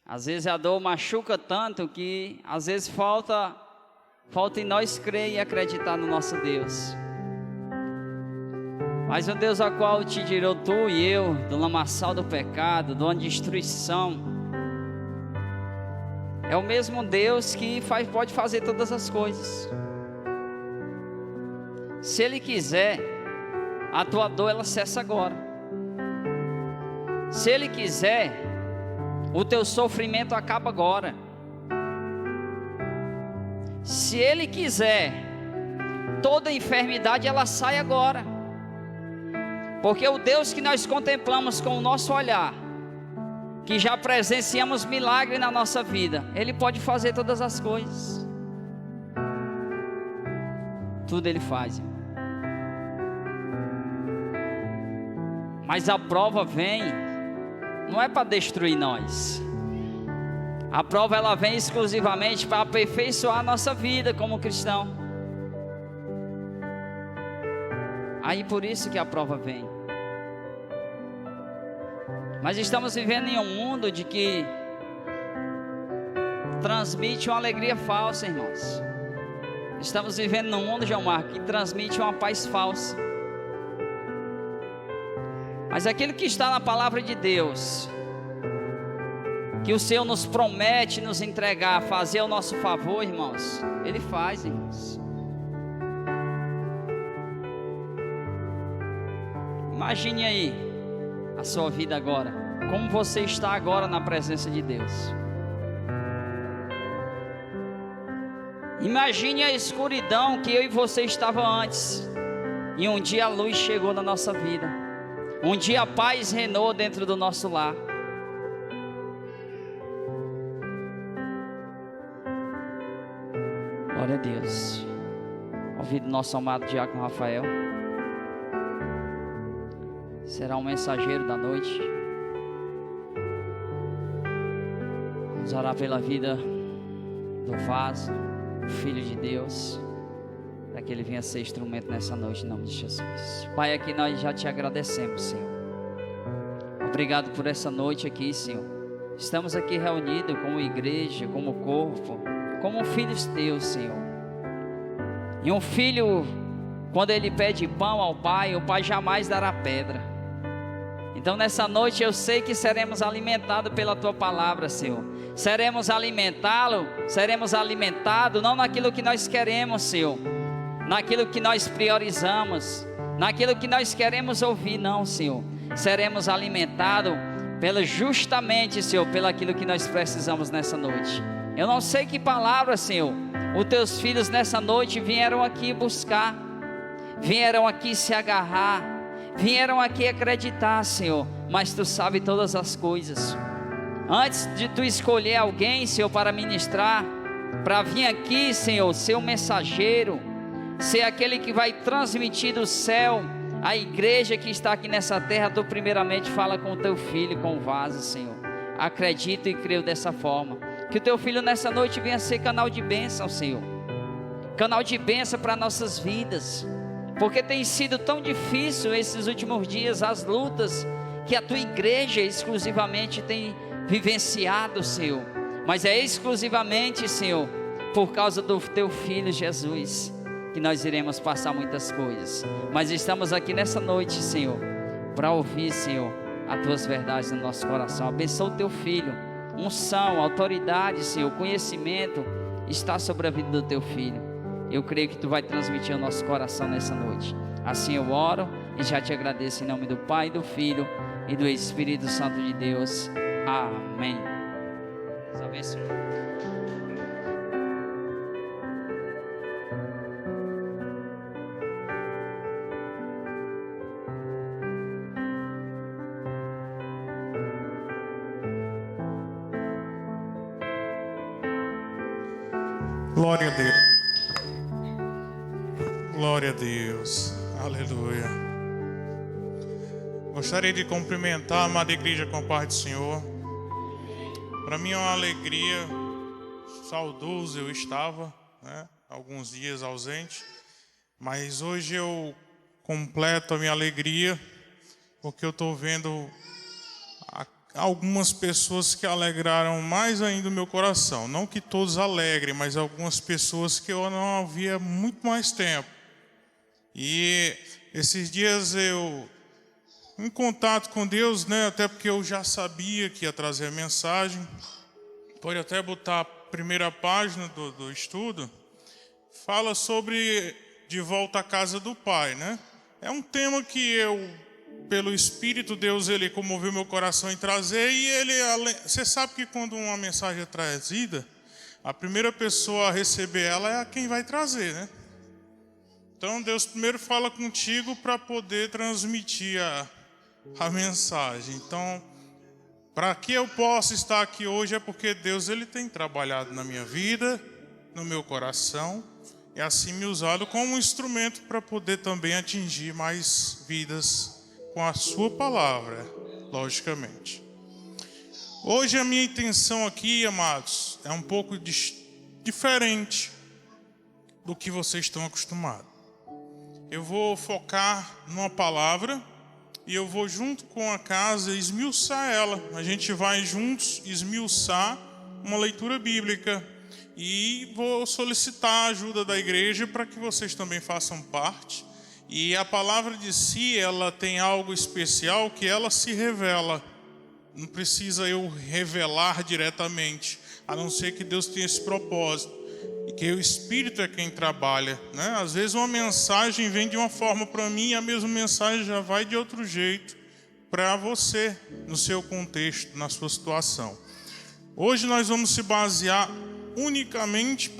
Às vezes a dor machuca tanto que às vezes falta em nós crer e acreditar no nosso Deus. Mas o Deus a qual te tirou tu e eu do lamaçal do pecado, de uma destruição, é o mesmo Deus que pode fazer todas as coisas. Se Ele quiser, a tua dor ela cessa agora. Se Ele quiser, o teu sofrimento acaba agora. Se Ele quiser, toda enfermidade ela sai agora. Porque o Deus que nós contemplamos com o nosso olhar, que já presenciamos milagre na nossa vida, Ele pode fazer todas as coisas. Tudo Ele faz. Mas a prova vem, não é para destruir nós. A prova ela vem exclusivamente para aperfeiçoar a nossa vida como cristão. Aí por isso que a prova vem. Mas estamos vivendo em um mundo de que transmite uma alegria falsa, irmãos. Estamos vivendo num mundo, João Marcos, que transmite uma paz falsa. Mas aquilo que está na palavra de Deus, que o Senhor nos promete nos entregar, fazer ao nosso favor, irmãos, Ele faz, irmãos. Imagine aí a sua vida agora, como você está agora na presença de Deus. Imagine a escuridão que eu e você estava antes, e um dia a luz chegou na nossa vida. Um dia a paz reinou dentro do nosso lar. Glória a Deus. Convido nosso amado diácono Rafael. Será um mensageiro da noite. Vamos orar pela vida do vaso, o Filho de Deus, para que ele venha ser instrumento nessa noite, em nome de Jesus. Pai, aqui nós já te agradecemos, Senhor. Obrigado por essa noite aqui, Senhor. Estamos aqui reunidos como igreja, como corpo, como filhos teus, Senhor. E um filho, quando ele pede pão ao pai, o pai jamais dará pedra. Então nessa noite eu sei que seremos alimentados pela tua palavra, Senhor. Seremos alimentados não naquilo que nós queremos, Senhor, naquilo que nós priorizamos, naquilo que nós queremos ouvir, não, Senhor. Seremos alimentados justamente, Senhor, pelo aquilo que nós precisamos nessa noite. Eu não sei que palavra, Senhor, os teus filhos nessa noite vieram aqui buscar, vieram aqui se agarrar, vieram aqui acreditar, Senhor, mas tu sabe todas as coisas. Antes de tu escolher alguém, Senhor, para ministrar, para vir aqui, Senhor, ser um mensageiro, ser aquele que vai transmitir do céu a igreja que está aqui nessa terra, tu primeiramente fala com o teu filho, com o vaso, Senhor. Acredito e creio dessa forma, que o teu filho nessa noite venha ser canal de bênção, Senhor, canal de bênção para nossas vidas, porque tem sido tão difícil esses últimos dias, as lutas que a tua igreja exclusivamente tem vivenciado, Senhor, mas é exclusivamente, Senhor, por causa do teu filho Jesus, que nós iremos passar muitas coisas, mas estamos aqui nessa noite, Senhor, para ouvir, Senhor, as tuas verdades no nosso coração. Abençoa o teu filho, unção, autoridade, Senhor, conhecimento está sobre a vida do teu filho. Eu creio que tu vai transmitir ao nosso coração nessa noite. Assim eu oro e já te agradeço em nome do Pai, do Filho e do Espírito Santo de Deus. Amém. Deus abençoe. Glória a Deus. Glória a Deus. Aleluia. Gostaria de cumprimentar a amada igreja com a paz do Senhor. Para mim é uma alegria. Saudoso eu estava, né? Alguns dias ausente. Mas hoje eu completo a minha alegria, porque eu estou vendo algumas pessoas que alegraram mais ainda o meu coração. Não que todos alegrem, mas algumas pessoas que eu não havia muito mais tempo. E esses dias eu, em contato com Deus, né, até porque eu já sabia que ia trazer a mensagem, pode até botar a primeira página do estudo, fala sobre de volta à casa do Pai, né? É um tema que eu, pelo Espírito Deus, ele comoveu meu coração em trazer, e ele, você sabe que quando uma mensagem é trazida, a primeira pessoa a receber ela é a quem vai trazer, né? Então Deus primeiro fala contigo para poder transmitir a mensagem. Então, para que eu possa estar aqui hoje é porque Deus ele tem trabalhado na minha vida, no meu coração, e assim me usado como um instrumento para poder também atingir mais vidas com a sua palavra, logicamente. Hoje a minha intenção aqui, amados, é um pouco diferente do que vocês estão acostumados. Eu vou focar numa palavra e eu vou junto com a casa esmiuçar ela. A gente vai juntos esmiuçar uma leitura bíblica e vou solicitar a ajuda da igreja para que vocês também façam parte. E a palavra de si, ela tem algo especial que ela se revela. Não precisa eu revelar diretamente, a não ser que Deus tenha esse propósito. E que o Espírito é quem trabalha, né? Às vezes uma mensagem vem de uma forma para mim e a mesma mensagem já vai de outro jeito para você, no seu contexto, na sua situação. Hoje nós vamos se basear unicamente,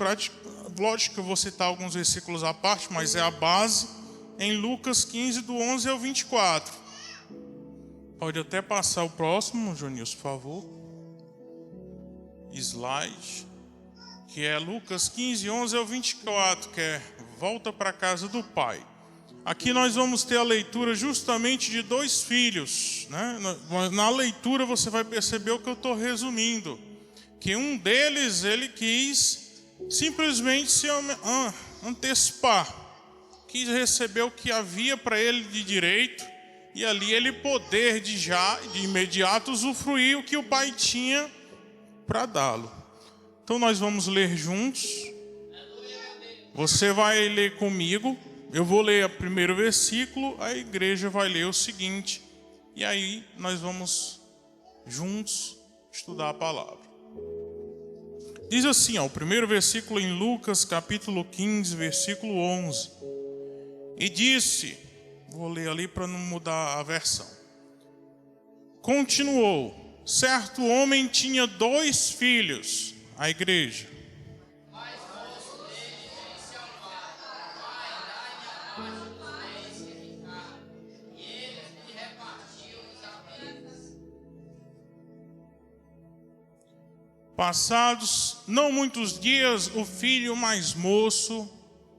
lógico que eu vou citar alguns versículos à parte, mas é a base, em Lucas 15, do 11 ao 24. Pode até passar o próximo, Jonilson, por favor. Slide. Que é Lucas 15, 11 ao 24, que é volta para a casa do Pai. Aqui nós vamos ter a leitura justamente de dois filhos, né? Na leitura você vai perceber o que eu estou resumindo. Que um deles, ele quis simplesmente se antecipar. Quis receber o que havia para ele de direito. E ali ele poder de imediato usufruir o que o Pai tinha para dá-lo. Então nós vamos ler juntos. Você vai ler comigo. Eu vou ler o primeiro versículo. A igreja vai ler o seguinte. E aí nós vamos juntos estudar a palavra. Diz assim, o primeiro versículo em Lucas capítulo 15, versículo 11. E disse, vou ler ali para não mudar a versão. Continuou, certo homem tinha 2 filhos. A igreja. Mas moço dele disse ao pai, dai-me abaixo dos bens que ficaram. E ele lhe repartiu os haveres. Passados não muitos dias, o filho mais moço,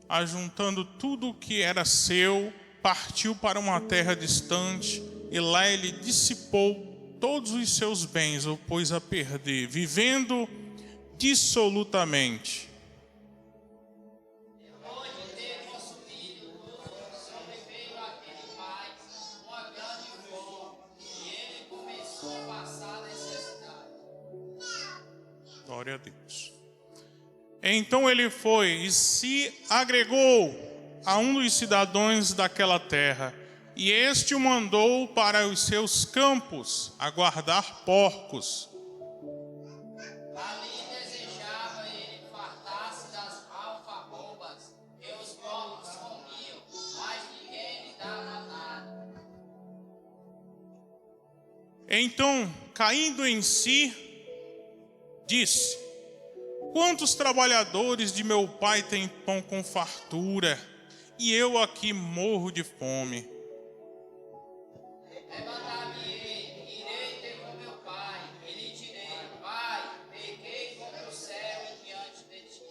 ajuntando tudo o que era seu, partiu para uma terra distante, e lá ele dissipou todos os seus bens, ou pôs a perder, vivendo dissolutamente. Depois de ter consumido tudo, sobreveio àquele pai uma grande fome, e ele começou a passar necessidade. Glória a Deus. Então ele foi e se agregou a um dos cidadãos daquela terra, e este o mandou para os seus campos a guardar porcos. Então, caindo em si, disse: quantos trabalhadores de meu pai têm pão com fartura, e eu aqui morro de fome. Levantar-me-ei, irei ter com meu pai, e lhe direi: Pai, pequei contra o céu e diante de ti.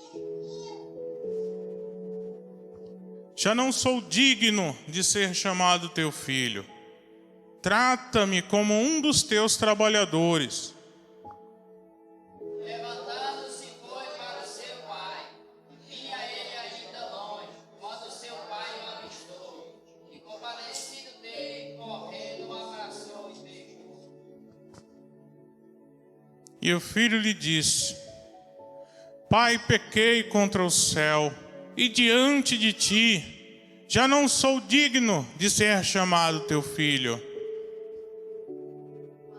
Já não sou digno de ser chamado teu filho. Trata-me como um dos teus trabalhadores. Levantando-se foi para o seu pai. Vinha ele ainda longe, quando seu pai o avistou. E compadecido dele, correndo, o abraçou e beijou. E o filho lhe disse: Pai, pequei contra o céu e diante de ti, já não sou digno de ser chamado teu filho.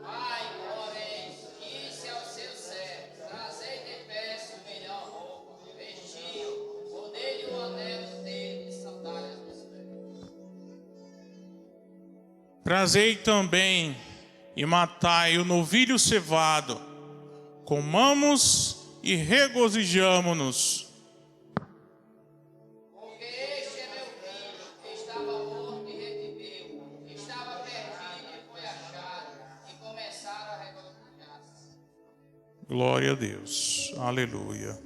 Pai, porém, disse aos seus servos: Trazei depressa o melhor roupa, vestiu, rodei-lhe o anel do dedo e sandálias nos pés. Trazei também e matai o novilho cevado, comamos e regozijamo-nos. Porque este é meu filho, que estava morto e reviveu, estava perdido e foi achado, e começaram a regozjar-se. Glória a Deus, aleluia.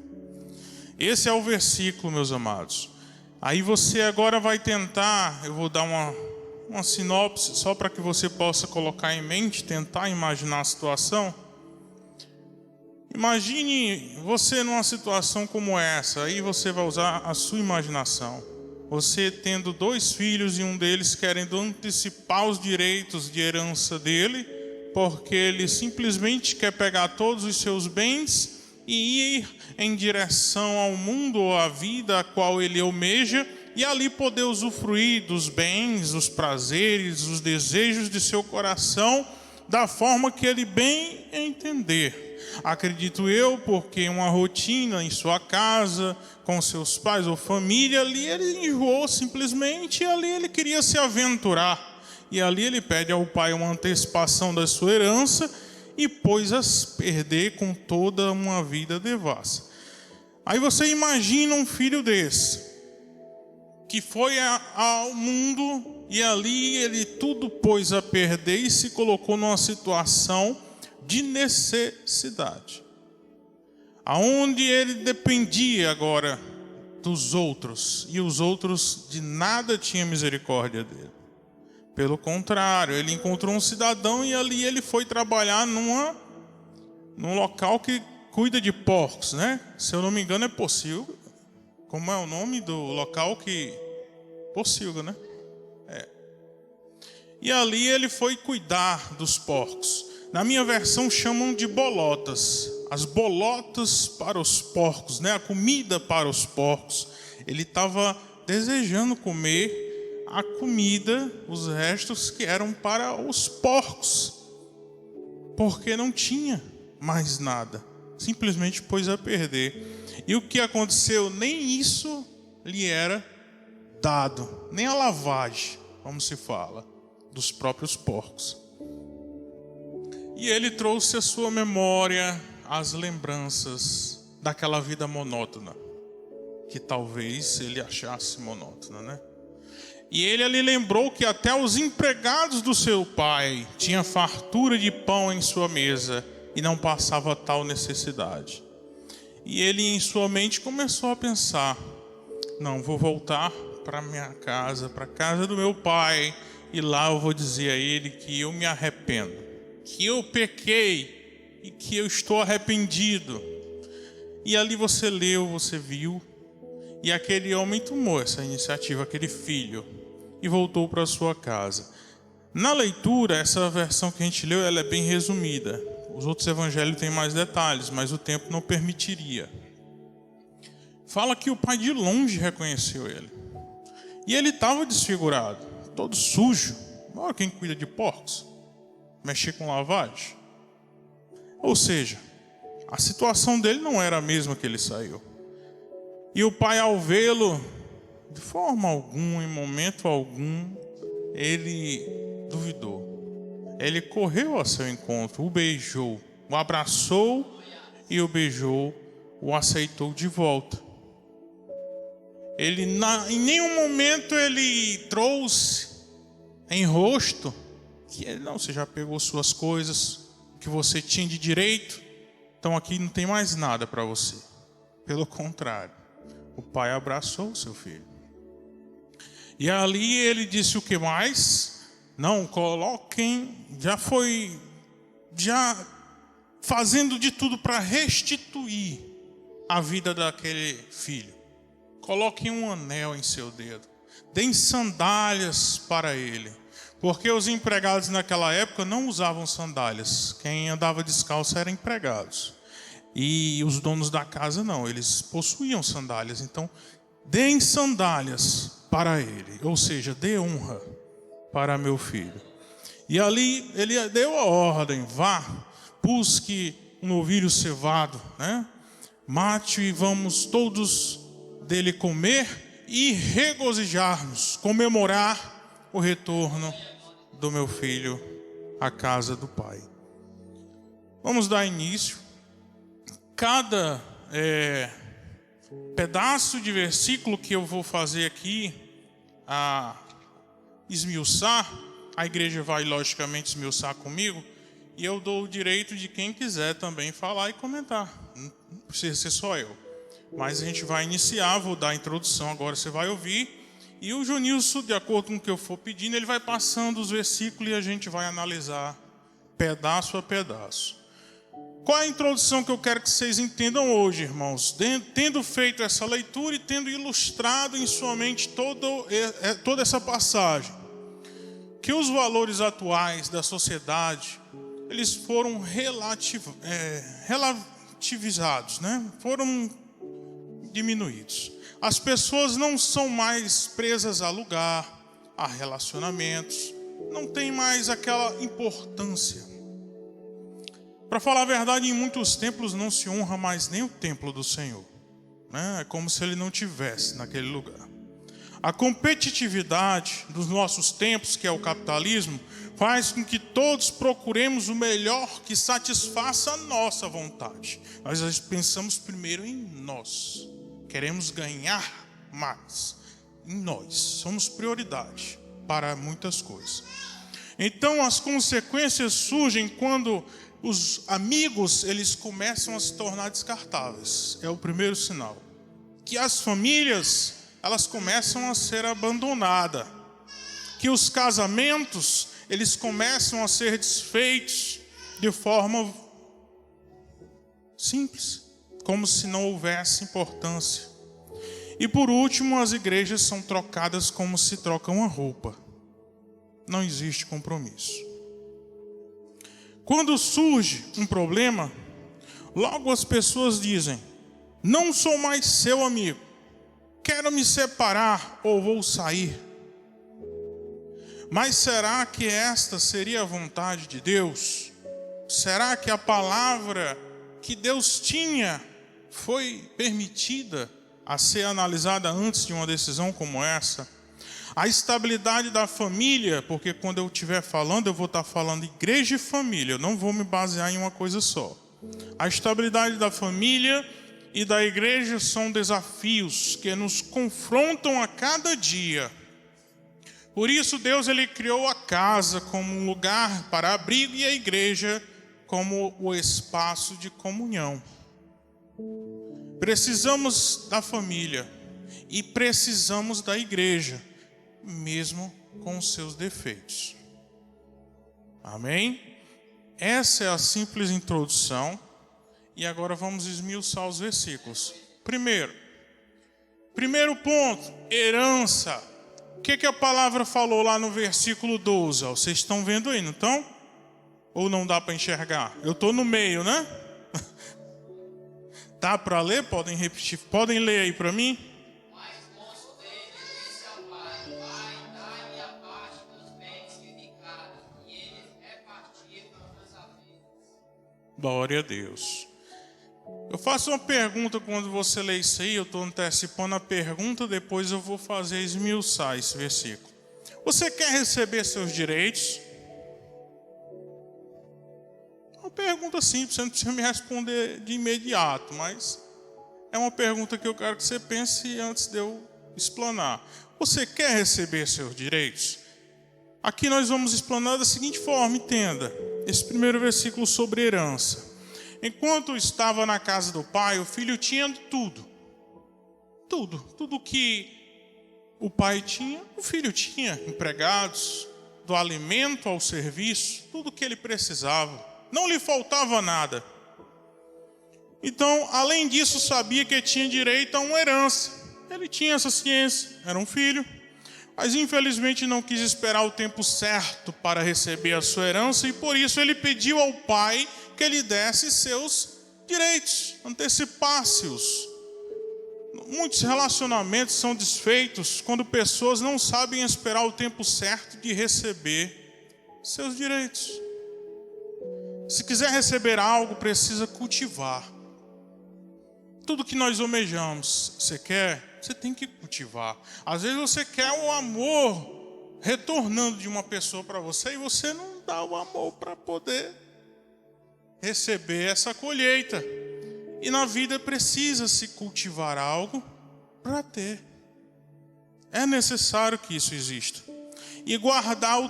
Esse é o versículo, meus amados. Aí você agora vai tentar, eu vou dar uma sinopse, só para que você possa colocar em mente, tentar imaginar a situação. Imagine você numa situação como essa, aí você vai usar a sua imaginação. Você tendo 2 filhos e um deles querendo antecipar os direitos de herança dele, porque ele simplesmente quer pegar todos os seus bens e ir em direção ao mundo ou à vida a qual ele almeja, e ali poder usufruir dos bens, dos prazeres, dos desejos de seu coração, da forma que ele bem entender. Acredito eu, porque uma rotina em sua casa, com seus pais ou família, ali ele enjoou simplesmente, e ali ele queria se aventurar. E ali ele pede ao pai uma antecipação da sua herança e pôs a perder com toda uma vida devassa. Aí você imagina um filho desse, que foi ao mundo e ali ele tudo pôs a perder e se colocou numa situação de necessidade, aonde ele dependia agora dos outros, e os outros de nada tinham misericórdia dele. Pelo contrário, ele encontrou um cidadão e ali ele foi trabalhar num local que cuida de porcos, né? Se eu não me engano é Pocilga. Como é o nome do local que... Pocilga, né? E ali ele foi cuidar dos porcos. Na minha versão chamam de bolotas. As bolotas para os porcos, né? A comida para os porcos. Ele estava desejando comer a comida, os restos que eram para os porcos, porque não tinha mais nada. Simplesmente pôs a perder. E o que aconteceu? Nem isso lhe era dado, nem a lavagem, como se fala, dos próprios porcos. E ele trouxe à sua memória as lembranças daquela vida monótona, que talvez ele achasse monótona, né? E ele ali lembrou que até os empregados do seu pai tinham fartura de pão em sua mesa e não passava tal necessidade. E ele em sua mente começou a pensar: não, vou voltar para minha casa, para a casa do meu pai, e lá eu vou dizer a ele que eu me arrependo, que eu pequei e que eu estou arrependido. E ali você leu, você viu, e aquele homem tomou essa iniciativa, aquele filho, e voltou para sua casa. Na leitura, essa versão que a gente leu, ela é bem resumida. Os outros evangelhos têm mais detalhes, mas o tempo não permitiria. Fala que o pai de longe reconheceu ele. E ele estava desfigurado, todo sujo. Olha quem cuida de porcos, mexer com lavagem. Ou seja, a situação dele não era a mesma que ele saiu. E o pai, ao vê-lo, de forma alguma, em momento algum, ele duvidou. Ele correu ao seu encontro, o beijou, o abraçou e o beijou, o aceitou de volta. Ele, em nenhum momento ele trouxe em rosto que ele, não, você já pegou suas coisas, que você tinha de direito, então aqui não tem mais nada para você. Pelo contrário, o pai abraçou o seu filho. E ali ele disse o que mais? Não, coloquem, já fazendo de tudo para restituir a vida daquele filho. Coloquem um anel em seu dedo, deem sandálias para ele, Porque os empregados naquela época não usavam sandálias. Quem andava descalço eram empregados. E os donos da casa não, eles possuíam sandálias. Então, deem sandálias para ele, ou seja, dê honra para meu filho. E ali ele deu a ordem: vá, busque um novilho cevado, né? Mate e vamos todos dele comer e regozijar-nos, comemorar o retorno do meu filho à casa do pai. Vamos dar início. Cada pedaço de versículo que eu vou fazer aqui a esmiuçar, a igreja vai logicamente esmiuçar comigo, e eu dou o direito de quem quiser também falar e comentar. Não precisa ser só eu. Mas a gente vai iniciar, vou dar a introdução, agora você vai ouvir. E o Jonilson, de acordo com o que eu for pedindo, ele vai passando os versículos e a gente vai analisar pedaço a pedaço. Qual é a introdução que eu quero que vocês entendam hoje, irmãos? Tendo feito essa leitura e tendo ilustrado em sua mente toda essa passagem, que os valores atuais da sociedade, eles foram relativizados, né? Foram diminuídos. As pessoas não são mais presas a lugar, a relacionamentos, não tem mais aquela importância. Para falar a verdade, em muitos templos não se honra mais nem o templo do Senhor, né? É como se ele não tivesse naquele lugar. A competitividade dos nossos tempos, que é o capitalismo, faz com que todos procuremos o melhor que satisfaça a nossa vontade. Nós pensamos primeiro em nós. Queremos ganhar mais em nós. Somos prioridade para muitas coisas. Então as consequências surgem quando os amigos eles começam a se tornar descartáveis. É o primeiro sinal. Que as famílias elas começam a ser abandonadas. Que os casamentos eles começam a ser desfeitos de forma simples, como se não houvesse importância. E por último, as igrejas são trocadas como se troca uma roupa. Não existe compromisso. Quando surge um problema, logo as pessoas dizem: não sou mais seu amigo, quero me separar ou vou sair. Mas será que esta seria a vontade de Deus? Será que a palavra que Deus tinha foi permitida a ser analisada antes de uma decisão como essa? A estabilidade da família, porque quando eu estiver falando, eu vou estar falando igreja e família, eu não vou me basear em uma coisa só. A estabilidade da família e da igreja são desafios que nos confrontam a cada dia. Por isso Deus ele criou a casa como um lugar para abrigo e a igreja como o espaço de comunhão. Precisamos da família e precisamos da igreja, mesmo com os seus defeitos. Amém? Essa é a simples introdução. E agora vamos esmiuçar os versículos. Primeiro ponto, herança. O que a palavra falou lá no versículo 12? Vocês estão vendo aí, não estão? Ou não dá para enxergar? Eu estou no meio, né? Dá para ler? Podem repetir. Podem ler aí para mim? Glória a Deus. Eu faço uma pergunta quando você lê isso aí, eu estou antecipando a pergunta, depois eu vou fazer esmiuçar esse versículo. Você quer receber seus direitos? Uma pergunta simples, você não precisa me responder de imediato, mas é uma pergunta que eu quero que você pense antes de eu explanar. Você quer receber seus direitos? Aqui nós vamos explanar da seguinte forma, entenda. Esse primeiro versículo sobre herança. Enquanto estava na casa do pai, o filho tinha tudo. Tudo que o pai tinha, o filho tinha. Empregados, do alimento ao serviço, tudo que ele precisava. Não lhe faltava nada. Então, além disso, sabia que tinha direito a uma herança. Ele tinha essa ciência, era um filho. mas infelizmente não quis esperar o tempo certo para receber a sua herança, e por isso ele pediu ao pai que lhe desse seus direitos, antecipasse-os. Muitos relacionamentos são desfeitos quando pessoas não sabem esperar o tempo certo de receber seus direitos. Se quiser receber algo, precisa cultivar. Tudo que nós almejamos, você quer, você tem que cultivar. Às vezes você quer o amor retornando de uma pessoa para você e você não dá o amor para poder receber essa colheita. E na vida precisa se cultivar algo para ter. É necessário que isso exista. E aguardar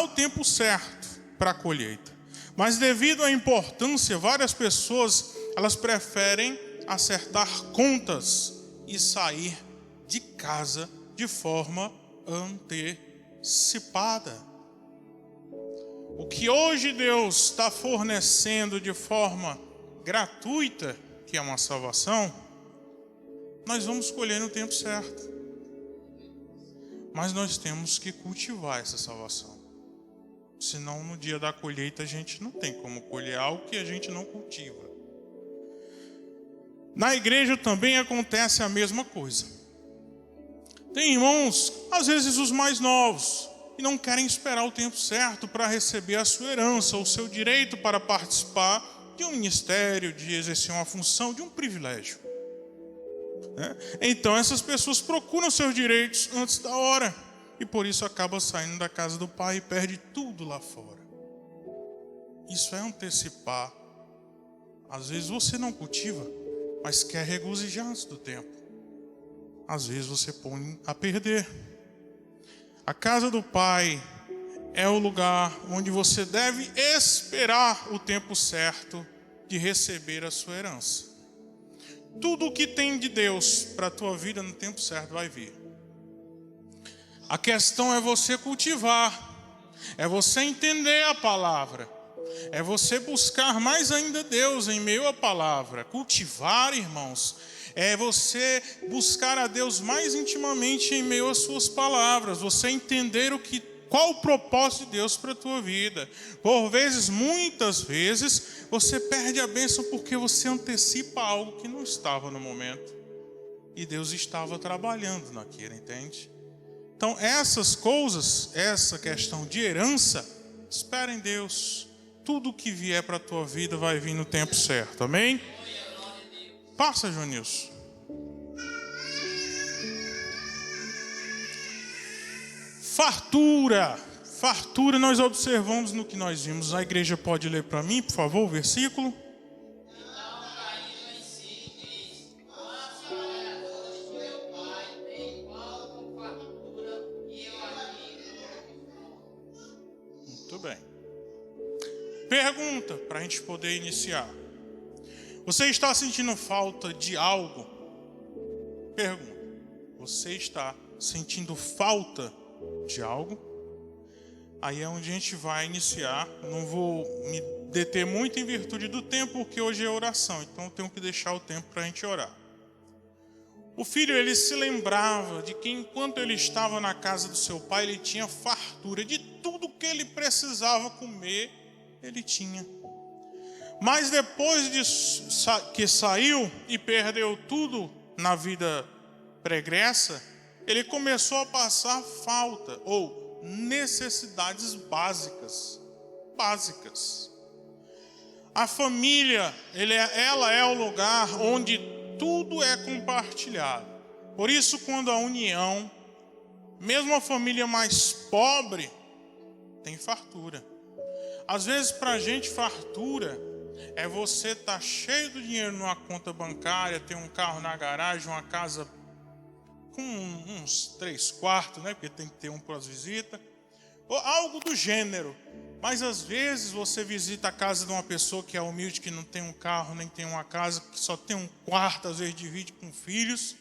o tempo certo para a colheita. Mas devido à importância, várias pessoas, elas preferem acertar contas e sair de casa de forma antecipada. O que hoje Deus está fornecendo de forma gratuita, que é uma salvação, nós vamos colher no tempo certo. Mas nós temos que cultivar essa salvação. Senão no dia da colheita a gente não tem como colher algo que a gente não cultiva. Na igreja também acontece a mesma coisa. Tem irmãos, às vezes os mais novos, que não querem esperar o tempo certo para receber a sua herança, ou o seu direito para participar de um ministério, de exercer uma função, de um privilégio. Então essas pessoas procuram seus direitos antes da hora, e por isso acaba saindo da casa do pai e perde tudo lá fora. Isso é antecipar. Às vezes você não cultiva, mas quer regozijar antes do tempo. Às vezes você põe a perder. A casa do pai é o lugar onde você deve esperar o tempo certo de receber a sua herança. Tudo o que tem de Deus para a tua vida no tempo certo vai vir. A questão é você cultivar, é você entender a palavra, é você buscar mais ainda Deus em meio à palavra. Cultivar, irmãos, é você buscar a Deus mais intimamente em meio às suas palavras, você entender qual o propósito de Deus para a tua vida. Por vezes, muitas vezes, você perde a bênção porque você antecipa algo que não estava no momento. E Deus estava trabalhando naquilo, entende? Então, essas coisas, essa questão de herança, espera em Deus. Tudo que vier para a tua vida vai vir no tempo certo, amém? Passa, Joanilson. Fartura. Fartura nós observamos no que nós vimos. A igreja pode ler para mim, por favor, o versículo. Muito bem. Pergunta para a gente poder iniciar. Você está sentindo falta de algo? Pergunta. Você está sentindo falta de algo? Aí é onde a gente vai iniciar. Não vou me deter muito em virtude do tempo, porque hoje é oração, então eu tenho que deixar o tempo para a gente orar. O filho, ele se lembrava de que enquanto ele estava na casa do seu pai, ele tinha fartura de tudo que ele precisava comer, ele tinha. Mas depois que saiu e perdeu tudo na vida pregressa, ele começou a passar falta ou necessidades básicas. A família, ela é o lugar onde tudo é compartilhado. Por isso, quando a união, mesmo a família mais pobre, tem fartura. Às vezes, para a gente, fartura é você estar cheio de dinheiro numa conta bancária, ter um carro na garagem, uma casa com uns 3 quartos, né? Porque tem que ter um para as visitas, ou algo do gênero. Mas às vezes você visita a casa de uma pessoa que é humilde, que não tem um carro, nem tem uma casa, que só tem um quarto, às vezes divide com filhos,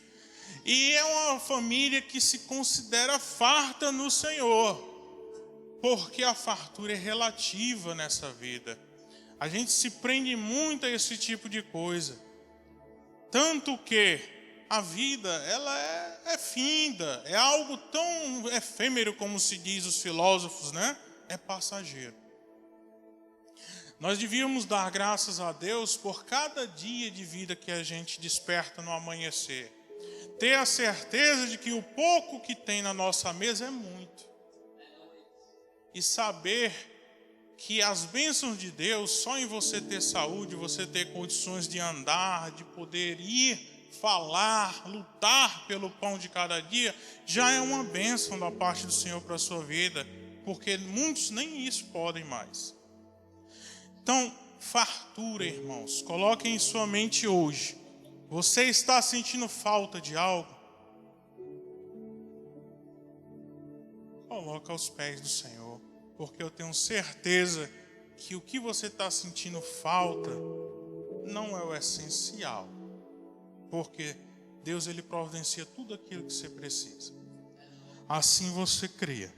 e é uma família que se considera farta no Senhor, porque a fartura é relativa nessa vida. A gente se prende muito a esse tipo de coisa, tanto que a vida, ela é finda, é algo tão efêmero, como se diz os filósofos, né? É passageiro. Nós devíamos dar graças a Deus por cada dia de vida que a gente desperta no amanhecer. Ter a certeza de que o pouco que tem na nossa mesa é muito. E saber que as bênçãos de Deus, só em você ter saúde, você ter condições de andar, de poder ir, falar, lutar pelo pão de cada dia, já é uma bênção da parte do Senhor para a sua vida, porque muitos nem isso podem mais. Então, fartura, irmãos, coloquem em sua mente hoje. Você está sentindo falta de algo? Coloca aos pés do Senhor, porque eu tenho certeza que o que você está sentindo falta não é o essencial, porque Deus, Ele providencia tudo aquilo que você precisa. Assim você crê.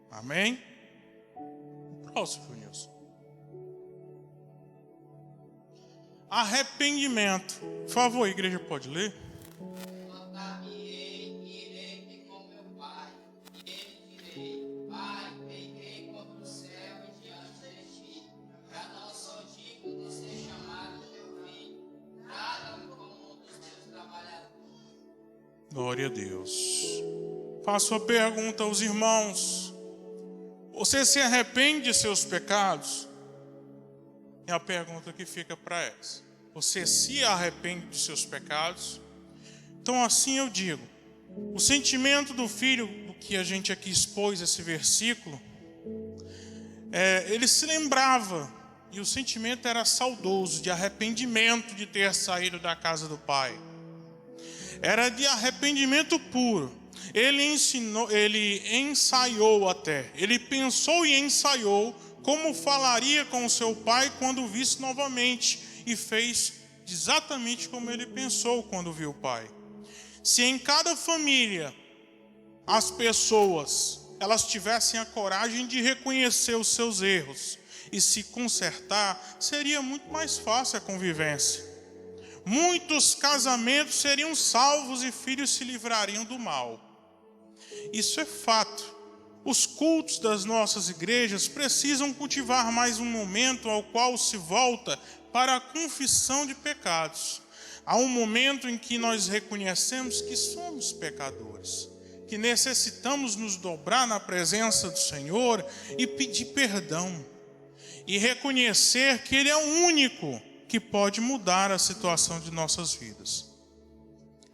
Amém? Próximo, Nilson. Arrependimento. Por favor, a igreja pode ler? Levantar-me-ei e irei com meu pai, e ele direi: Pai, pequei contra o céu e diante de ti, já não sou digno de ser chamado teu filho. Trata-me como um dos teus trabalhadores. Glória a Deus. Faço a pergunta aos irmãos: você se arrepende de seus pecados? É a pergunta que fica para essa. Você se arrepende de seus pecados? Então assim eu digo, o sentimento do filho, do que a gente aqui expôs esse versículo, ele se lembrava, e o sentimento era saudoso, de arrependimento de ter saído da casa do pai. Era de arrependimento puro. Ele ensaiou até, ele pensou e ensaiou como falaria com o seu pai quando o visse novamente, e fez exatamente como ele pensou quando viu o pai. Se em cada família as pessoas elas tivessem a coragem de reconhecer os seus erros e se consertar, seria muito mais fácil a convivência. Muitos casamentos seriam salvos e filhos se livrariam do mal. Isso é fato. Os cultos das nossas igrejas precisam cultivar mais um momento ao qual se volta para a confissão de pecados. Há um momento em que nós reconhecemos que somos pecadores, que necessitamos nos dobrar na presença do Senhor e pedir perdão, e reconhecer que Ele é o único que pode mudar a situação de nossas vidas.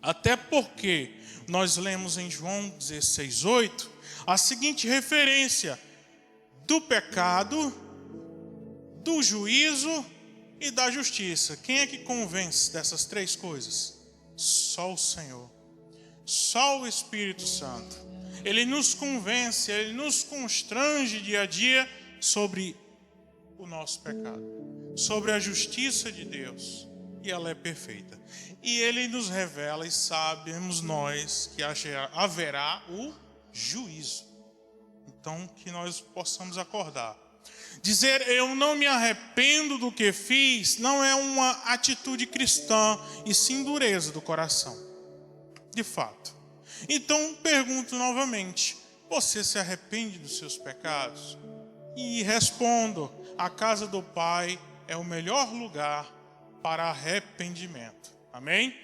Até porque nós lemos em João 16:8 a seguinte referência do pecado, do juízo e da justiça. Quem é que convence dessas três coisas? Só o Senhor, só o Espírito Santo. Ele nos convence, Ele nos constrange dia a dia sobre o nosso pecado, sobre a justiça de Deus, e ela é perfeita. E Ele nos revela, e sabemos nós que haverá o juízo. Então, que nós possamos acordar. Dizer eu não me arrependo do que fiz não é uma atitude cristã, e sim dureza do coração, de fato. Então pergunto novamente: você se arrepende dos seus pecados? E respondo: a casa do Pai é o melhor lugar para arrependimento. Amém?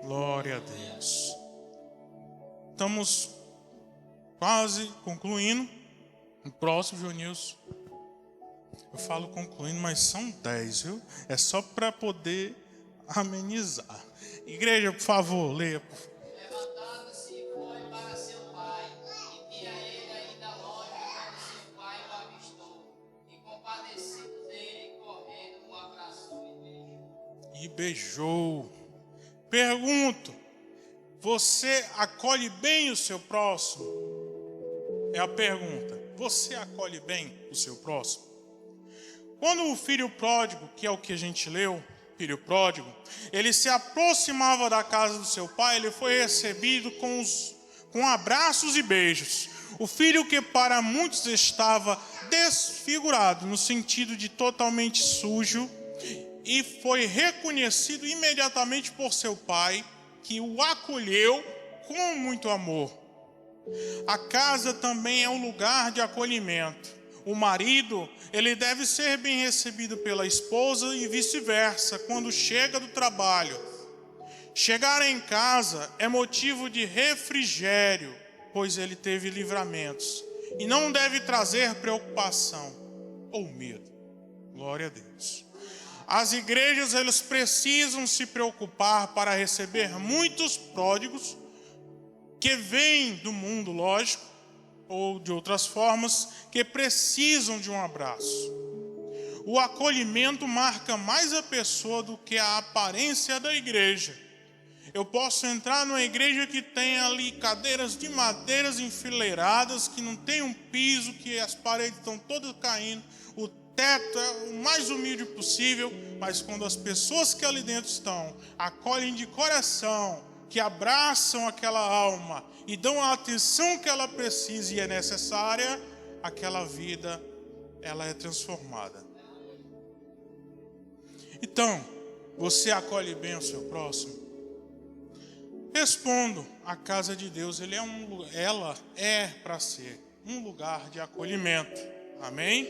Glória a Deus. Estamos quase concluindo. O próximo, Jonilson. Eu falo concluindo, mas são 10, viu? É só para poder amenizar. Igreja, por favor, leia. Levantando-se, foi para seu pai, e via ele ainda longe quando seu pai o avistou, e compadecido dele, correndo, o abraçou e beijou. Pergunto: você acolhe bem o seu próximo? É a pergunta. Você acolhe bem o seu próximo? Quando o filho pródigo, que é o que a gente leu, filho pródigo, ele se aproximava da casa do seu pai, ele foi recebido com abraços e beijos. O filho que para muitos estava desfigurado, no sentido de totalmente sujo, e foi reconhecido imediatamente por seu pai que o acolheu com muito amor. A casa também é um lugar de acolhimento. O marido, ele deve ser bem recebido pela esposa e vice-versa quando chega do trabalho. Chegar em casa é motivo de refrigério, pois ele teve livramentos, e não deve trazer preocupação ou medo. Glória a Deus. As igrejas, elas precisam se preocupar para receber muitos pródigos que vêm do mundo, lógico, ou de outras formas, que precisam de um abraço. O acolhimento marca mais a pessoa do que a aparência da igreja. Eu posso entrar numa igreja que tem ali cadeiras de madeiras enfileiradas, que não tem um piso, que as paredes estão todas caindo, o teto é o mais humilde possível, mas quando as pessoas que ali dentro estão acolhem de coração, que abraçam aquela alma e dão a atenção que ela precisa e é necessária, aquela vida, ela é transformada. Então, você acolhe bem o seu próximo? Respondo, a casa de Deus, ela é para ser um lugar de acolhimento. Amém?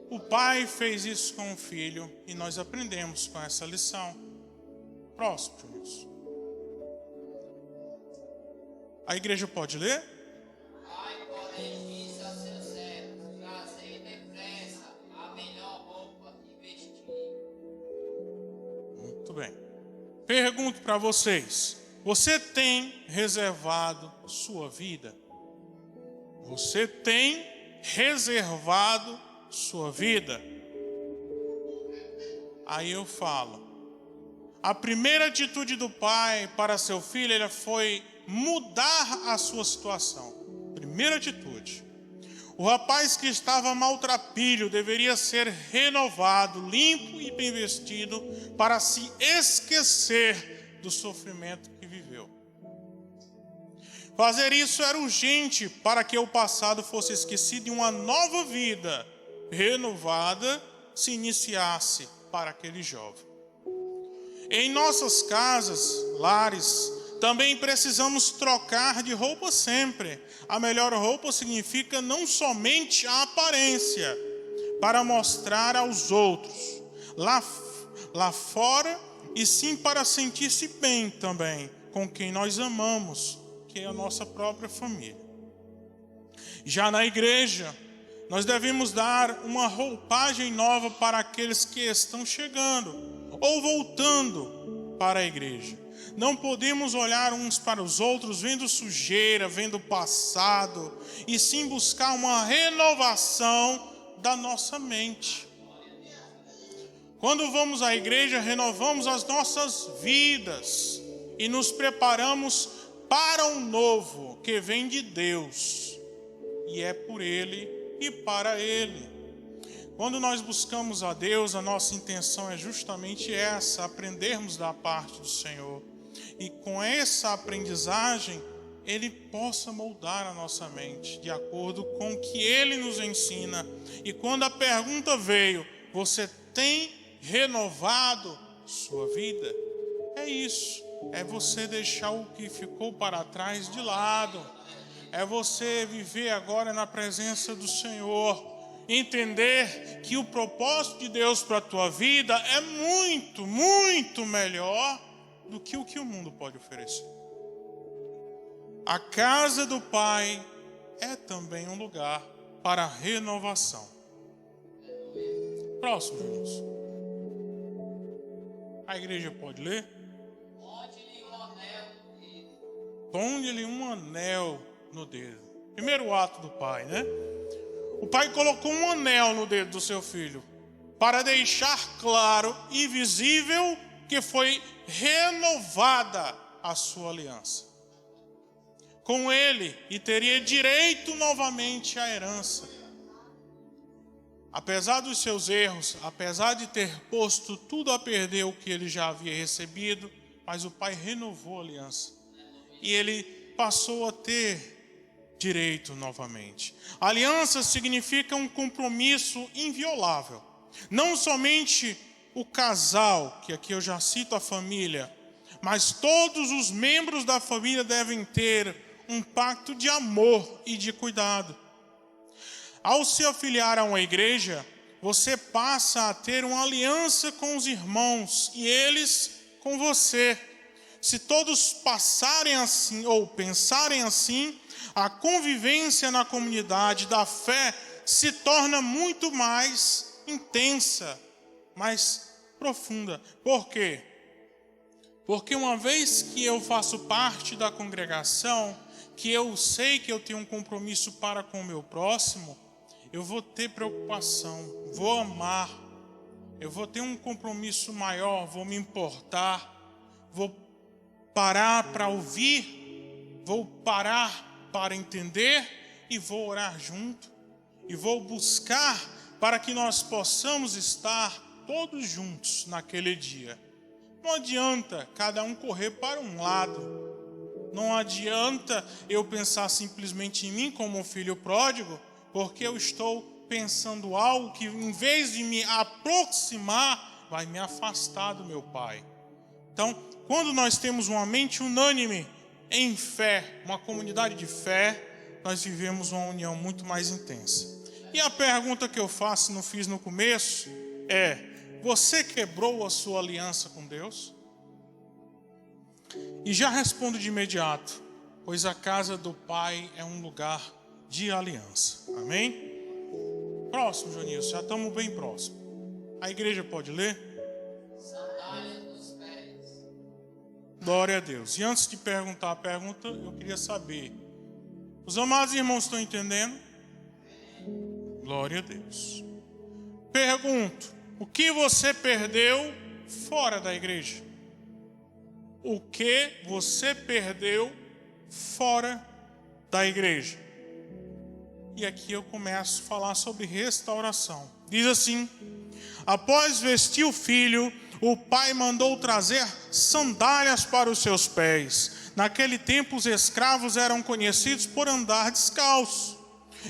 O pai fez isso com o filho e nós aprendemos com essa lição. Próximo, irmãos. A igreja pode ler? Pai, porém, disse aos seus servos: trazei depressa a melhor roupa e vestir. Muito bem. Pergunto para vocês: você tem reservado sua vida? Você tem reservado sua vida? Aí eu falo. A primeira atitude do pai para seu filho, ele foi mudar a sua situação. Primeira atitude. O rapaz que estava maltrapilho deveria ser renovado, limpo e bem vestido para se esquecer do sofrimento que viveu. Fazer isso era urgente para que o passado fosse esquecido e uma nova vida renovada se iniciasse para aquele jovem. Em nossas casas, lares, também precisamos trocar de roupa sempre. A melhor roupa significa não somente a aparência, para mostrar aos outros, lá fora, e sim para sentir-se bem também com quem nós amamos, que é a nossa própria família. Já na igreja, nós devemos dar uma roupagem nova para aqueles que estão chegando ou voltando para a igreja. Não podemos olhar uns para os outros vendo sujeira, vendo passado, e sim buscar uma renovação da nossa mente. Quando vamos à igreja, renovamos as nossas vidas e nos preparamos para um novo que vem de Deus, e é por Ele e para Ele. Quando nós buscamos a Deus, a nossa intenção é justamente essa, aprendermos da parte do Senhor. E com essa aprendizagem, Ele possa moldar a nossa mente, de acordo com o que Ele nos ensina. E quando a pergunta veio, você tem renovado sua vida? É isso, é você deixar o que ficou para trás de lado. É você viver agora na presença do Senhor. Entender que o propósito de Deus para a tua vida é muito, muito melhor do que o mundo pode oferecer. A casa do Pai é também um lugar para renovação. Próximo, irmãos. A igreja pode ler? Ponde-lhe um anel no dedo. Ponde-lhe um anel no dedo. Primeiro ato do pai, né? O pai colocou um anel no dedo do seu filho para deixar claro e visível que foi renovada a sua aliança com ele e teria direito novamente à herança. Apesar dos seus erros, apesar de ter posto tudo a perder o que ele já havia recebido, mas o pai renovou a aliança e ele passou a ter direito novamente. Aliança significa um compromisso inviolável. Não somente o casal, que aqui eu já cito a família, mas todos os membros da família devem ter um pacto de amor e de cuidado. Ao se afiliar a uma igreja, você passa a ter uma aliança com os irmãos e eles com você. Se todos passarem assim ou pensarem assim, a convivência na comunidade da fé se torna muito mais intensa, mais profunda. Por quê? Porque uma vez que eu faço parte da congregação, que eu sei que eu tenho um compromisso para com o meu próximo, eu vou ter preocupação, vou amar, eu vou ter um compromisso maior, vou me importar, vou parar para ouvir, vou parar para entender e vou orar junto e vou buscar para que nós possamos estar todos juntos naquele dia. Não adianta cada um correr para um lado. Não adianta eu pensar simplesmente em mim como um filho pródigo, porque eu estou pensando algo que, em vez de me aproximar, vai me afastar do meu Pai. Então, quando nós temos uma mente unânime em fé, uma comunidade de fé, nós vivemos uma união muito mais intensa. E a pergunta que eu faço, não fiz no começo, é: você quebrou a sua aliança com Deus? E já respondo de imediato, pois a casa do Pai é um lugar de aliança. Amém? Próximo, Jonilson, já estamos bem próximo. A igreja pode ler? Sandálias dos pés. Glória a Deus. E antes de perguntar a pergunta, eu queria saber: os amados irmãos estão entendendo? Glória a Deus. Pergunto: o que você perdeu fora da igreja? O que você perdeu fora da igreja? E aqui eu começo a falar sobre restauração. Diz assim: após vestir o filho, o pai mandou trazer sandálias para os seus pés. Naquele tempo os escravos eram conhecidos por andar descalços.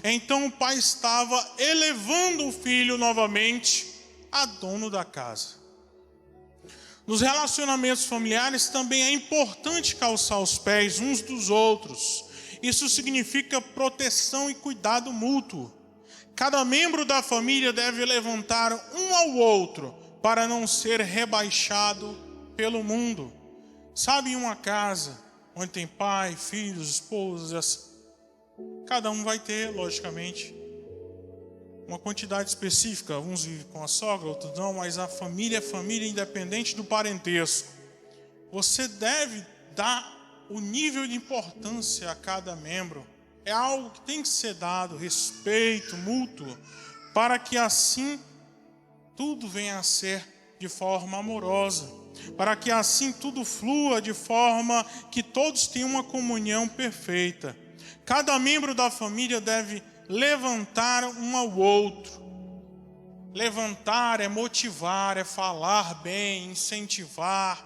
Então o pai estava elevando o filho novamente a dono da casa. Nos relacionamentos familiares também é importante calçar os pés uns dos outros. Isso significa proteção e cuidado mútuo. Cada membro da família deve levantar um ao outro para não ser rebaixado pelo mundo. Sabe, em uma casa onde tem pai, filhos, esposas, cada um vai ter, logicamente, uma quantidade específica. Uns vivem com a sogra, outros não, mas a família é família independente do parentesco. Você deve dar o nível de importância a cada membro. É algo que tem que ser dado, respeito mútuo, para que assim tudo venha a ser de forma amorosa, para que assim tudo flua de forma que todos tenham uma comunhão perfeita. Cada membro da família deve levantar um ao outro. Levantar é motivar, é falar bem, incentivar,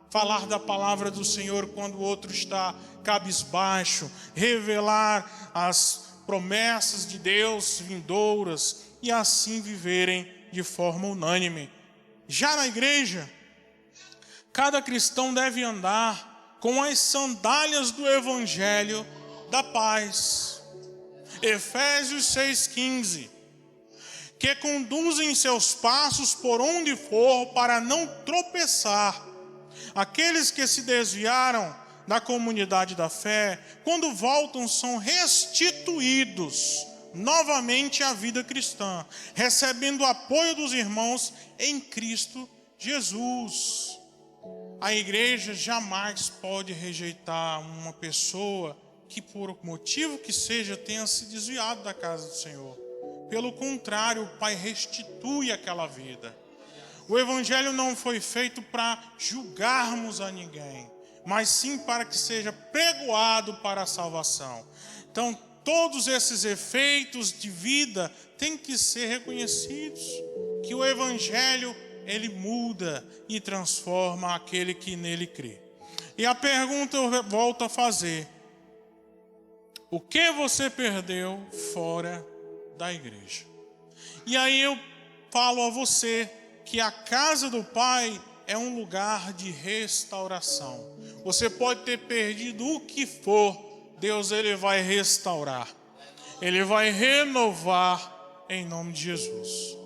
falar da palavra do Senhor quando o outro está cabisbaixo, revelar as promessas de Deus vindouras e assim viverem de forma unânime. Já na igreja, cada cristão deve andar com as sandálias do Evangelho da paz. Efésios 6,15, que conduzem seus passos por onde for para não tropeçar. Aqueles que se desviaram da comunidade da fé, quando voltam, são restituídos novamente à vida cristã, recebendo o apoio dos irmãos em Cristo Jesus. A igreja jamais pode rejeitar uma pessoa que, por motivo que seja, tenha se desviado da casa do Senhor. Pelo contrário, o Pai restitui aquela vida. O Evangelho não foi feito para julgarmos a ninguém, mas sim para que seja pregoado para a salvação. Então, todos esses efeitos de vida têm que ser reconhecidos, que o Evangelho, ele muda e transforma aquele que nele crê. E a pergunta eu volto a fazer: o que você perdeu fora da igreja? E aí eu falo a você que a casa do Pai é um lugar de restauração. Você pode ter perdido o que for, Deus ele vai restaurar. Ele vai renovar em nome de Jesus.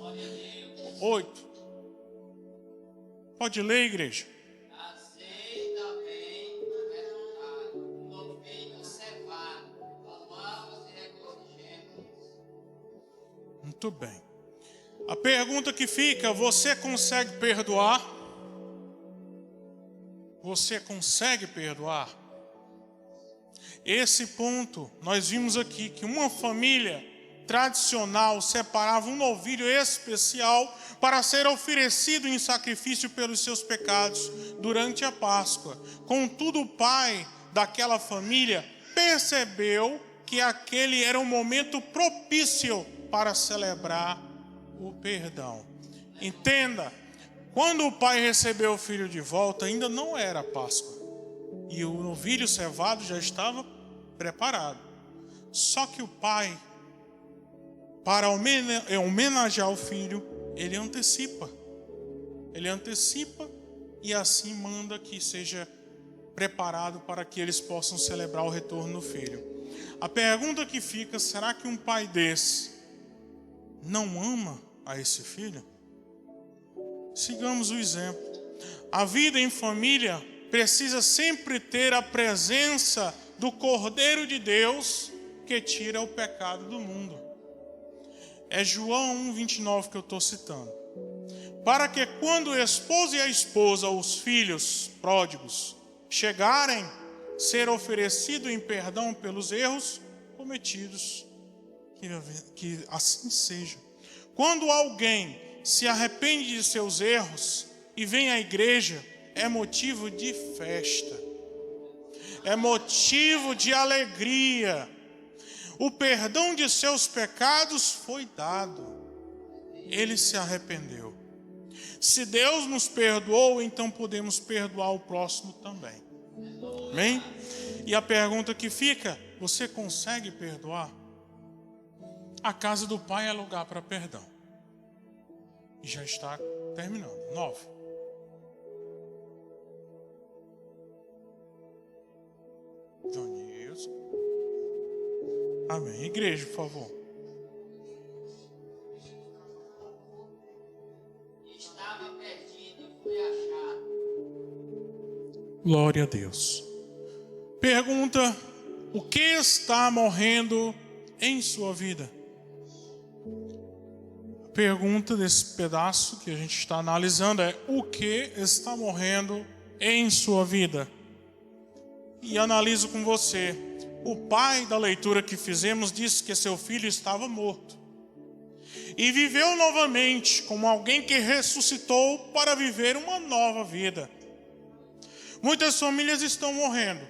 8. Pode ler, igreja. Nascei também resultado, no filho cevado, amamos e regozijemos. Muito bem. A pergunta que fica: você consegue perdoar? Você consegue perdoar? Esse ponto, nós vimos aqui que uma família tradicional separava um novilho especial para ser oferecido em sacrifício pelos seus pecados durante a Páscoa. Contudo, o pai daquela família percebeu que aquele era um momento propício para celebrar o perdão. Entenda, quando o pai recebeu o filho de volta, ainda não era Páscoa. E o novilho cevado já estava preparado. Só que o pai, para homenagear o filho, ele antecipa. Ele antecipa e assim manda que seja preparado para que eles possam celebrar o retorno do filho. A pergunta que fica: será que um pai desse não ama a esse filho? Sigamos o exemplo. A vida em família precisa sempre ter a presença do Cordeiro de Deus que tira o pecado do mundo. É João 1,29 que eu estou citando. Para que quando o esposo e a esposa, os filhos pródigos, chegarem, ser oferecido em perdão pelos erros cometidos, que assim seja. Quando alguém se arrepende de seus erros e vem à igreja, é motivo de festa, é motivo de alegria. O perdão de seus pecados foi dado, ele se arrependeu. Se Deus nos perdoou, então podemos perdoar o próximo também. Amém? E a pergunta que fica: você consegue perdoar? A casa do Pai é lugar para perdão. E já está terminando. 9. Jonilson. Amém. Igreja, por favor. Estava perdido e fui achado. Glória a Deus. Pergunta: o que está morrendo em sua vida? A pergunta desse pedaço que a gente está analisando é: o que está morrendo em sua vida? E analiso com você. O pai da leitura que fizemos disse que seu filho estava morto e viveu novamente como alguém que ressuscitou para viver uma nova vida. Muitas famílias estão morrendo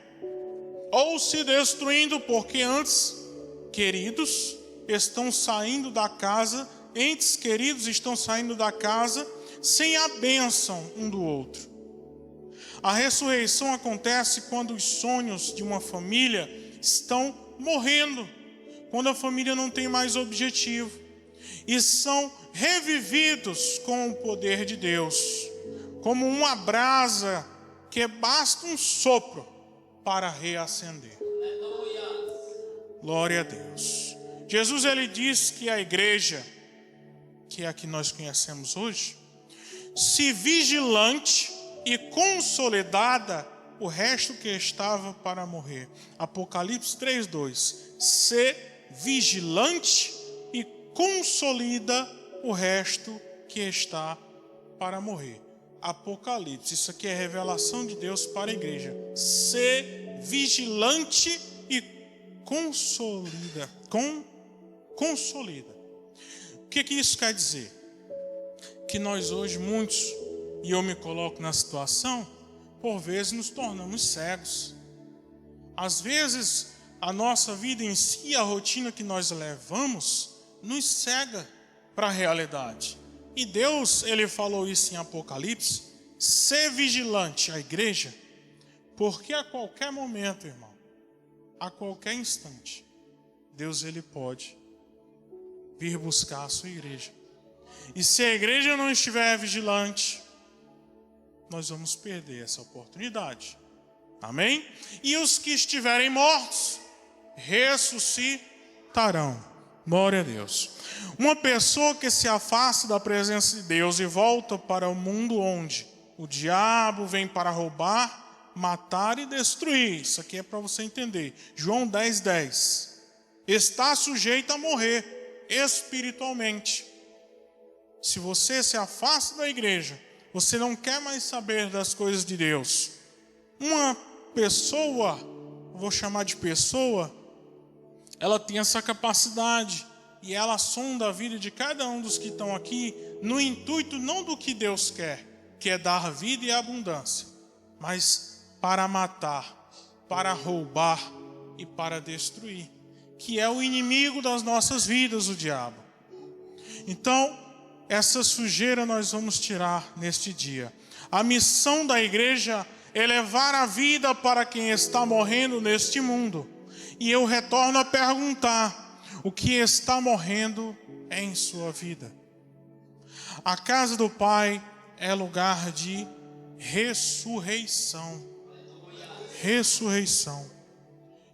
ou se destruindo porque entes queridos estão saindo da casa, entes queridos estão saindo da casa sem a bênção um do outro. A ressurreição acontece quando os sonhos de uma família estão morrendo, quando a família não tem mais objetivo e são revividos com o poder de Deus, como uma brasa que basta um sopro para reacender. Glória a Deus. Jesus ele diz que a igreja, que é a que nós conhecemos hoje, se vigilante e consolidada o resto que estava para morrer. Apocalipse 3:2. Se vigilante e consolida o resto que está para morrer. Apocalipse, isso aqui é revelação de Deus para a igreja. Se vigilante e consolida. Consolida. O que isso quer dizer? Que nós hoje, muitos, e eu me coloco na situação, por vezes nos tornamos cegos. Às vezes, a nossa vida em si, a rotina que nós levamos, nos cega para a realidade. E Deus, ele falou isso em Apocalipse: ser vigilante, a igreja, porque a qualquer momento, irmão, a qualquer instante, Deus ele pode vir buscar a sua igreja. E se a igreja não estiver vigilante, nós vamos perder essa oportunidade. Amém? E os que estiverem mortos ressuscitarão. Glória a Deus. Uma pessoa que se afasta da presença de Deus e volta para o mundo onde o diabo vem para roubar, matar e destruir. Isso aqui é para você entender. João 10:10. Está sujeito a morrer espiritualmente. Se você se afasta da igreja, você não quer mais saber das coisas de Deus. Uma pessoa, vou chamar de pessoa, ela tem essa capacidade e ela sonda a vida de cada um dos que estão aqui no intuito não do que Deus quer, que é dar vida e abundância, mas para matar, para roubar e para destruir, que é o inimigo das nossas vidas, o diabo. Então, essa sujeira nós vamos tirar neste dia. A missão da igreja é levar a vida para quem está morrendo neste mundo. E eu retorno a perguntar: o que está morrendo em sua vida? A casa do Pai é lugar de ressurreição. Ressurreição.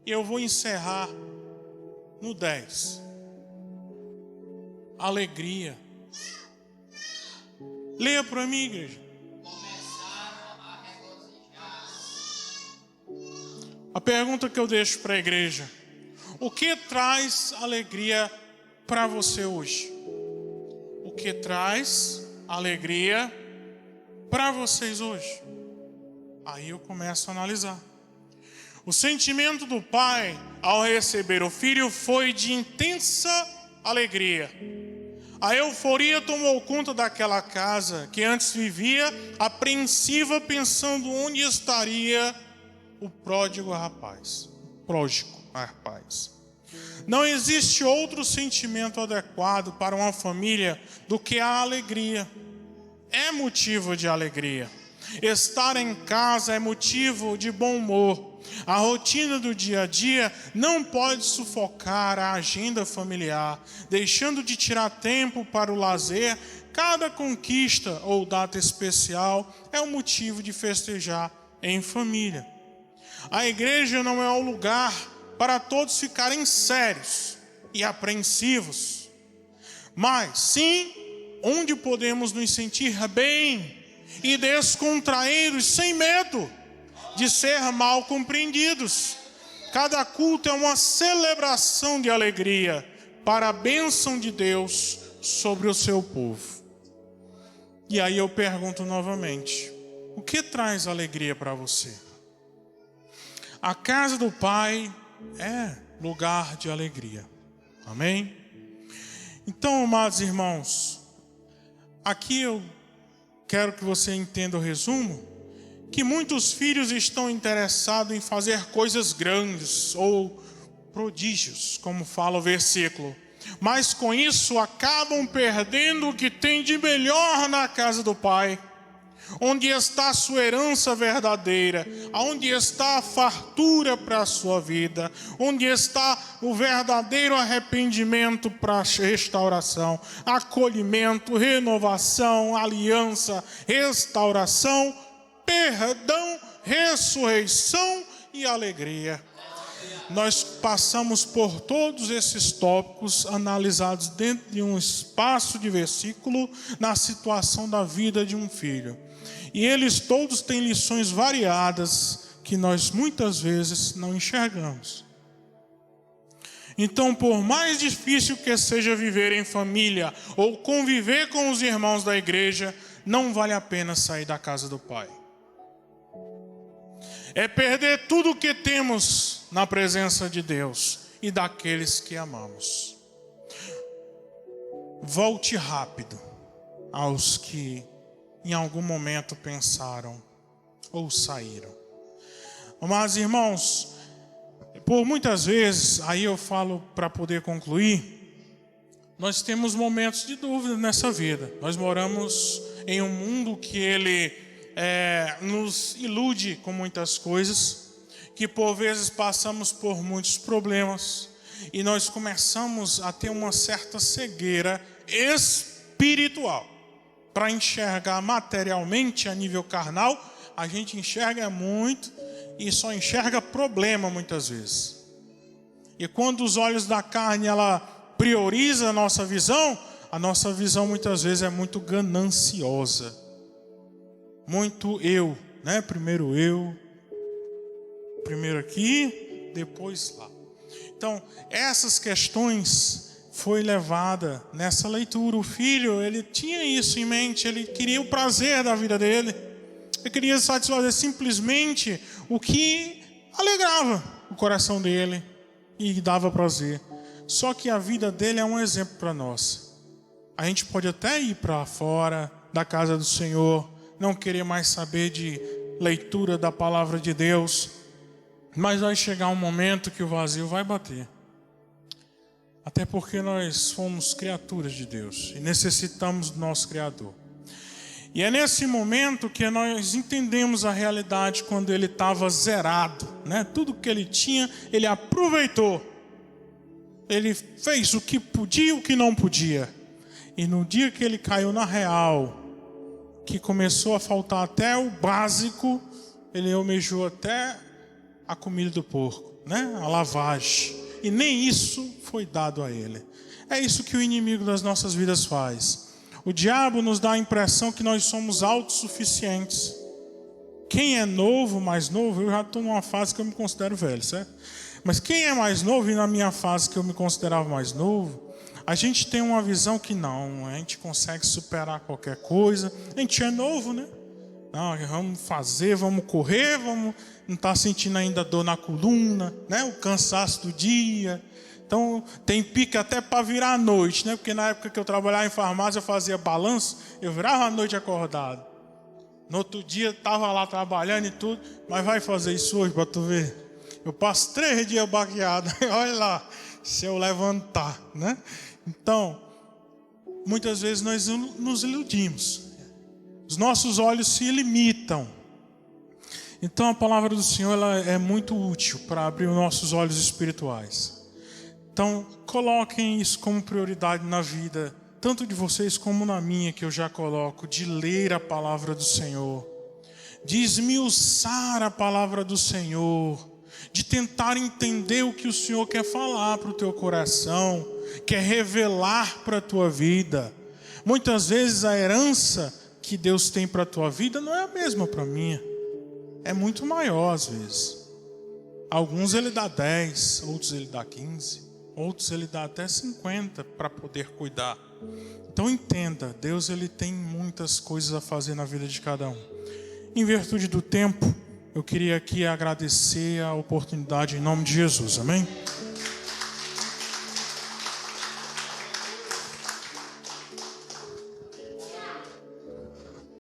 E eu vou encerrar no 10. Alegria. Leia para mim, igreja. Começaram a regozijar-se. A pergunta que eu deixo para a igreja: o que traz alegria para você hoje? O que traz alegria para vocês hoje? Aí eu começo a analisar. O sentimento do pai ao receber o filho foi de intensa alegria. A euforia tomou conta daquela casa que antes vivia apreensiva, pensando onde estaria o pródigo rapaz. Não existe outro sentimento adequado para uma família do que a alegria. É motivo de alegria. Estar em casa é motivo de bom humor. A rotina do dia a dia não pode sufocar a agenda familiar, deixando de tirar tempo para o lazer. Cada conquista ou data especial é um motivo de festejar em família. A igreja não é o lugar para todos ficarem sérios e apreensivos, mas sim onde podemos nos sentir bem e descontraídos, sem medo de ser mal compreendidos. Cada culto é uma celebração de alegria para a bênção de Deus sobre o seu povo. E aí eu pergunto novamente: o que traz alegria para você? A casa do Pai é lugar de alegria. Amém? Então, amados irmãos, aqui eu quero que você entenda o resumo, que muitos filhos estão interessados em fazer coisas grandes ou prodígios, como fala o versículo, mas com isso acabam perdendo o que tem de melhor na casa do Pai, onde está a sua herança verdadeira, onde está a fartura para a sua vida, onde está o verdadeiro arrependimento para a restauração, acolhimento, renovação, aliança, restauração, perdão, ressurreição e alegria. Nós passamos por todos esses tópicos analisados dentro de um espaço de versículo na situação da vida de um filho. E eles todos têm lições variadas que nós muitas vezes não enxergamos. Então, por mais difícil que seja viver em família ou conviver com os irmãos da igreja, não vale a pena sair da casa do Pai. É perder tudo o que temos na presença de Deus e daqueles que amamos. Volte rápido aos que em algum momento pensaram ou saíram. Mas, irmãos, por muitas vezes, aí eu falo para poder concluir, nós temos momentos de dúvida nessa vida. Nós moramos em um mundo que ele nos ilude com muitas coisas, que por vezes passamos por muitos problemas e nós começamos a ter uma certa cegueira espiritual. para enxergar materialmente a nível carnal, a gente enxerga muito e só enxerga problema muitas vezes. E quando os olhos da carne ela prioriza a nossa visão muitas vezes é muito gananciosa. Muito eu, né? Primeiro eu, primeiro aqui, depois lá. Então, essas questões foi levada nessa leitura. O filho, ele tinha isso em mente, ele queria o prazer da vida dele. Ele queria satisfazer simplesmente o que alegrava o coração dele e dava prazer. Só que a vida dele é um exemplo para nós. A gente pode até ir para fora da casa do Senhor, não querer mais saber de leitura da palavra de Deus, mas vai chegar um momento que o vazio vai bater. Até porque nós fomos criaturas de Deus e necessitamos do nosso Criador. E é nesse momento que nós entendemos a realidade quando ele estava zerado, né? Tudo que ele tinha, ele aproveitou. Ele fez o que podia e o que não podia. E no dia que ele caiu na real, que começou a faltar até o básico, ele almejou até a comida do porco, né? A lavagem. E nem isso foi dado a ele. É isso que o inimigo das nossas vidas faz. O diabo nos dá a impressão que nós somos autossuficientes. Quem é novo, mais novo, eu já estou numa fase que eu me considero velho, certo? Mas quem é mais novo, e na minha fase que eu me considerava mais novo, a gente tem uma visão que não, a gente consegue superar qualquer coisa. A gente é novo, né? Não, vamos fazer, vamos correr, vamos não estar sentindo ainda dor na coluna, né? O cansaço do dia. Então, tem pique até para virar a noite, né? Porque na época que eu trabalhava em farmácia, eu fazia balanço, eu virava a noite acordado. No outro dia, estava lá trabalhando e tudo, mas vai fazer isso hoje para tu ver. Eu passo 3 dias baqueado, olha lá, se eu levantar, né? Então, muitas vezes nós nos iludimos. Os nossos olhos se limitam. Então, a palavra do Senhor ela é muito útil para abrir os nossos olhos espirituais. Então, coloquem isso como prioridade na vida, tanto de vocês como na minha, que eu já coloco, de ler a palavra do Senhor, de esmiuçar a palavra do Senhor, de tentar entender o que o Senhor quer falar para o teu coração, quer revelar para a tua vida. Muitas vezes a herança que Deus tem para a tua vida não é a mesma para a minha, é muito maior às vezes. Alguns ele dá 10, outros ele dá 15. Outros ele dá até 50 para poder cuidar. Então entenda, Deus ele tem muitas coisas a fazer na vida de cada um. Em virtude do tempo, eu queria aqui agradecer a oportunidade em nome de Jesus, amém?